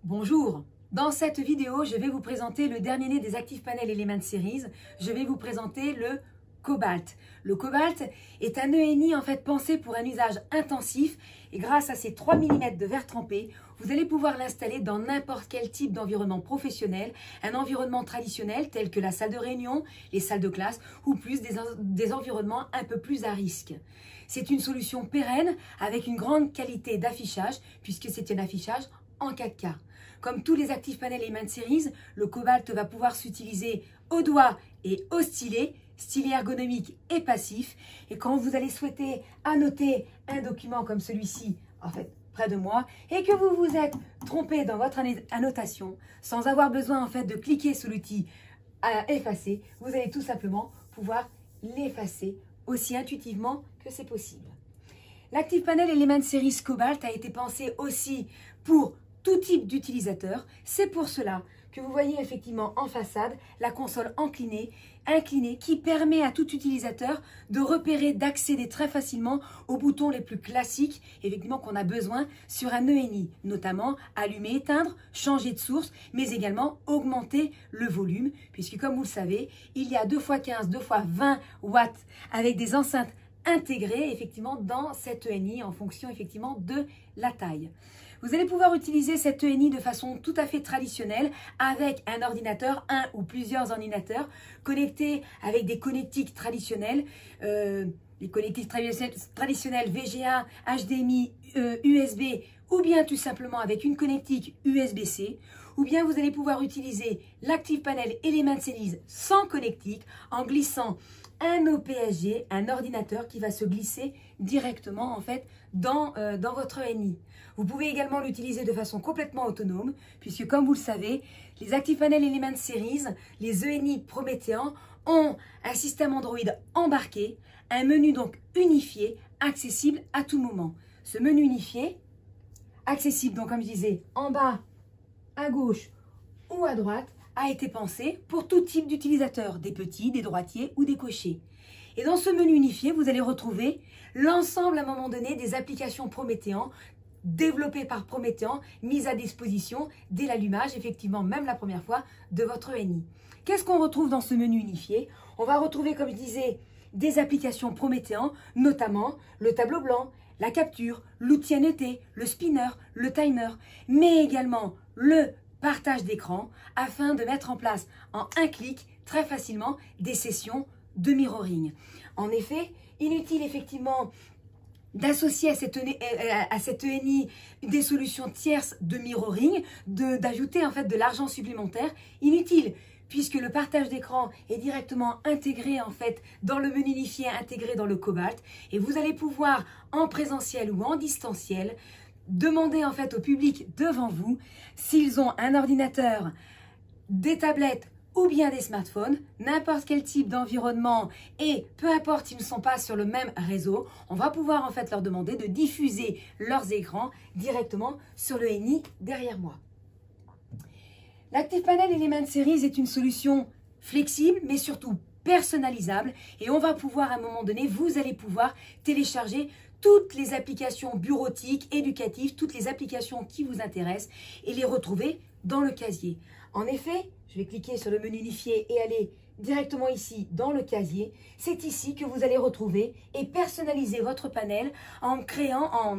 Bonjour, dans cette vidéo, je vais vous présenter le dernier né des ActivePanel Element Series. Je vais vous présenter le Cobalt. Le Cobalt est un ENI en fait pensé pour un usage intensif et grâce à ses 3 mm de verre trempé, vous allez pouvoir l'installer dans n'importe quel type d'environnement professionnel, un environnement traditionnel tel que la salle de réunion, les salles de classe ou plus des environnements un peu plus à risque. C'est une solution pérenne avec une grande qualité d'affichage puisque c'est un affichage en 4K. Comme tous les ActivePanel Element Series, le Cobalt va pouvoir s'utiliser au doigt et au stylet ergonomique et passif. Et quand vous allez souhaiter annoter un document comme celui-ci, en fait, près de moi, et que vous vous êtes trompé dans votre annotation, sans avoir besoin en fait de cliquer sur l'outil à effacer, vous allez tout simplement pouvoir l'effacer aussi intuitivement que c'est possible. L'ActivePanel Element Series Cobalt a été pensé aussi pour tout type d'utilisateur. C'est pour cela que vous voyez effectivement en façade la console inclinée qui permet à tout utilisateur de repérer, d'accéder très facilement aux boutons les plus classiques effectivement qu'on a besoin sur un ENI, notamment allumer, éteindre, changer de source, mais également augmenter le volume, puisque comme vous le savez, il y a 2x15, 2x20 watts avec des enceintes intégrées effectivement dans cette ENI en fonction effectivement de la taille. Vous allez pouvoir utiliser cette ENI de façon tout à fait traditionnelle avec un ordinateur, un ou plusieurs ordinateurs connectés avec des connectiques traditionnels, les connectiques traditionnelles VGA, HDMI, USB ou bien tout simplement avec une connectique USB-C, ou bien vous allez pouvoir utiliser l'ActivePanel Element Series sans connectique en glissant un OPSG, un ordinateur qui va se glisser directement en fait dans votre ENI. Vous pouvez également l'utiliser de façon complètement autonome puisque comme vous le savez, les ActivePanel Element Series, les ENI prométhéens ont un système Android embarqué, un menu donc unifié, accessible à tout moment. Ce menu unifié, accessible donc comme je disais en bas, à gauche ou à droite, a été pensé pour tout type d'utilisateurs, des petits, des droitiers ou des cochers. Et dans ce menu unifié, vous allez retrouver l'ensemble à un moment donné des applications prométhéens développées par Prométhéan, mises à disposition dès l'allumage, effectivement même la première fois, de votre ENI. Qu'est-ce qu'on retrouve dans ce menu unifié? On va retrouver, comme je disais, des applications Prométhéan, notamment le tableau blanc, la capture, l'outil annoté, le spinner, le timer, mais également le partage d'écran afin de mettre en place en un clic très facilement des sessions de mirroring. En effet, inutile effectivement d'associer à cette ENI des solutions tierces de mirroring, d'ajouter en fait de l'argent supplémentaire, inutile puisque le partage d'écran est directement intégré en fait dans le menu unifié intégré dans le Cobalt et vous allez pouvoir en présentiel ou en distanciel demander en fait au public devant vous s'ils ont un ordinateur, des tablettes ou bien des smartphones, n'importe quel type d'environnement et peu importe s'ils ne sont pas sur le même réseau, on va pouvoir en fait leur demander de diffuser leurs écrans directement sur le ENI derrière moi. L'ActivePanel Element Series est une solution flexible mais surtout personnalisable et on va pouvoir à un moment donné, vous allez pouvoir télécharger toutes les applications bureautiques, éducatives, toutes les applications qui vous intéressent et les retrouver dans le casier. En effet, je vais cliquer sur le menu unifié et aller directement ici dans le casier. C'est ici que vous allez retrouver et personnaliser votre panel en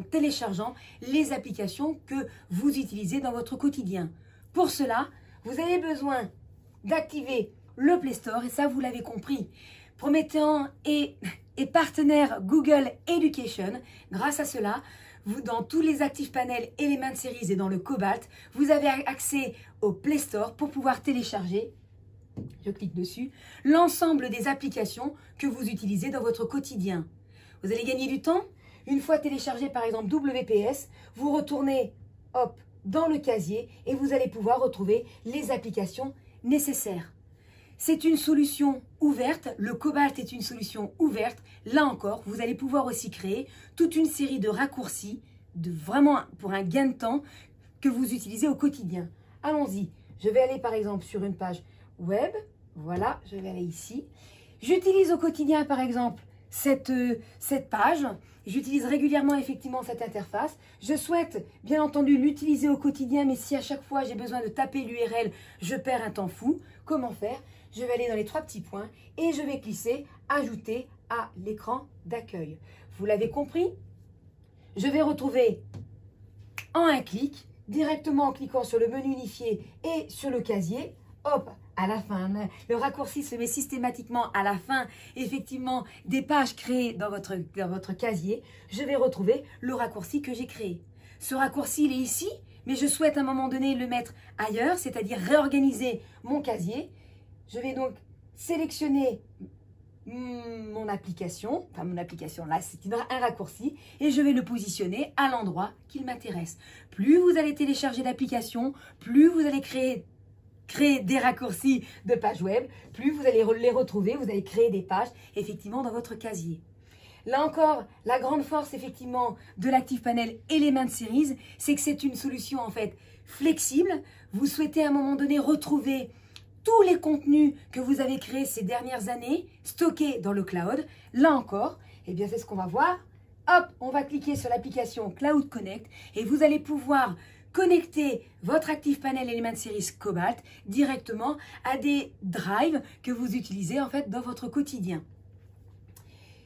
téléchargeant les applications que vous utilisez dans votre quotidien. Pour cela, vous avez besoin d'activer le Play Store et ça vous l'avez compris. Prométhéan est partenaire Google Education. Grâce à cela, vous, dans tous les ActivePanel Element Series et dans le Cobalt, vous avez accès au Play Store pour pouvoir télécharger, je clique dessus, l'ensemble des applications que vous utilisez dans votre quotidien. Vous allez gagner du temps. Une fois téléchargé par exemple WPS, vous retournez hop, dans le casier et vous allez pouvoir retrouver les applications nécessaires. C'est une solution ouverte, le Cobalt est une solution ouverte. Là encore, vous allez pouvoir aussi créer toute une série de raccourcis, vraiment pour un gain de temps que vous utilisez au quotidien. Allons-y, je vais aller par exemple sur une page web, voilà, je vais aller ici. J'utilise au quotidien par exemple cette page. J'utilise régulièrement effectivement cette interface. Je souhaite bien entendu l'utiliser au quotidien, mais si à chaque fois j'ai besoin de taper l'URL, je perds un temps fou. Comment faire? Je vais aller dans les 3 petits points et je vais glisser « Ajouter à l'écran d'accueil ». Vous l'avez compris? Je vais retrouver en un clic, directement en cliquant sur le menu unifié et sur le casier, hop, à la fin, le raccourci se met systématiquement à la fin, effectivement, des pages créées dans votre casier. Je vais retrouver le raccourci que j'ai créé. Ce raccourci, il est ici, mais je souhaite à un moment donné le mettre ailleurs, c'est-à-dire réorganiser mon casier. Je vais donc sélectionner mon application, là c'est un raccourci, et je vais le positionner à l'endroit qu'il m'intéresse. Plus vous allez télécharger l'application, plus vous allez créer des raccourcis de pages web, plus vous allez les retrouver, vous allez créer des pages effectivement dans votre casier. Là encore, la grande force effectivement de l'ActivePanel Element Series, c'est que c'est une solution en fait flexible. Vous souhaitez à un moment donné retrouver tous les contenus que vous avez créés ces dernières années, stockés dans le cloud. Là encore, eh bien c'est ce qu'on va voir. Hop, on va cliquer sur l'application Cloud Connect et vous allez pouvoir connecter votre ActivePanel Element Series Cobalt directement à des drives que vous utilisez en fait dans votre quotidien.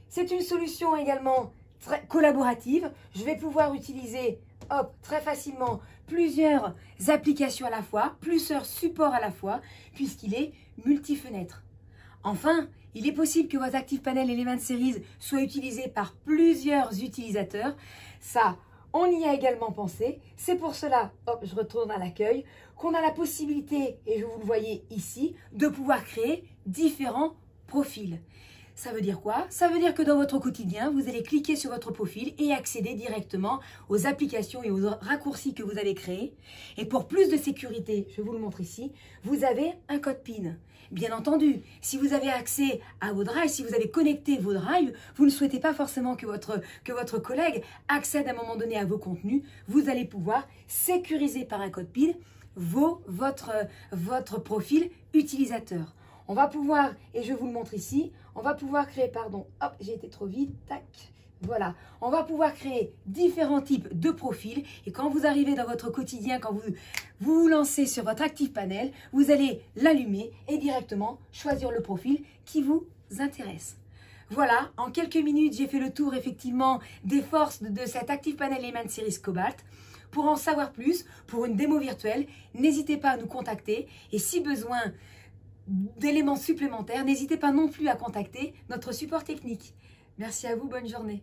C'est une solution également très collaborative. Je vais pouvoir utiliser très facilement plusieurs applications à la fois, plusieurs supports à la fois, puisqu'il est multi-fenêtre. Enfin, il est possible que votre ActivePanel Element Series soit utilisé par plusieurs utilisateurs. Ça, on y a également pensé. C'est pour cela, je retourne à l'accueil, qu'on a la possibilité, et vous le voyez ici, de pouvoir créer différents profils. Ça veut dire quoi? Ça veut dire que dans votre quotidien, vous allez cliquer sur votre profil et accéder directement aux applications et aux raccourcis que vous avez créés. Et pour plus de sécurité, je vous le montre ici, vous avez un code PIN. Bien entendu, si vous avez accès à vos drives, si vous avez connecté vos drives, vous ne souhaitez pas forcément que votre collègue accède à un moment donné à vos contenus, vous allez pouvoir sécuriser par un code PIN votre profil utilisateur. On va pouvoir, et je vous le montre ici, on va pouvoir créer, j'ai été trop vite, tac, voilà. On va pouvoir créer différents types de profils et quand vous arrivez dans votre quotidien, quand vous vous lancez sur votre ActivePanel, vous allez l'allumer et directement choisir le profil qui vous intéresse. Voilà, en quelques minutes, j'ai fait le tour effectivement des forces de cet ActivePanel Element Series Cobalt. Pour en savoir plus, pour une démo virtuelle, n'hésitez pas à nous contacter et si besoin d'éléments supplémentaires, n'hésitez pas non plus à contacter notre support technique. Merci à vous, bonne journée.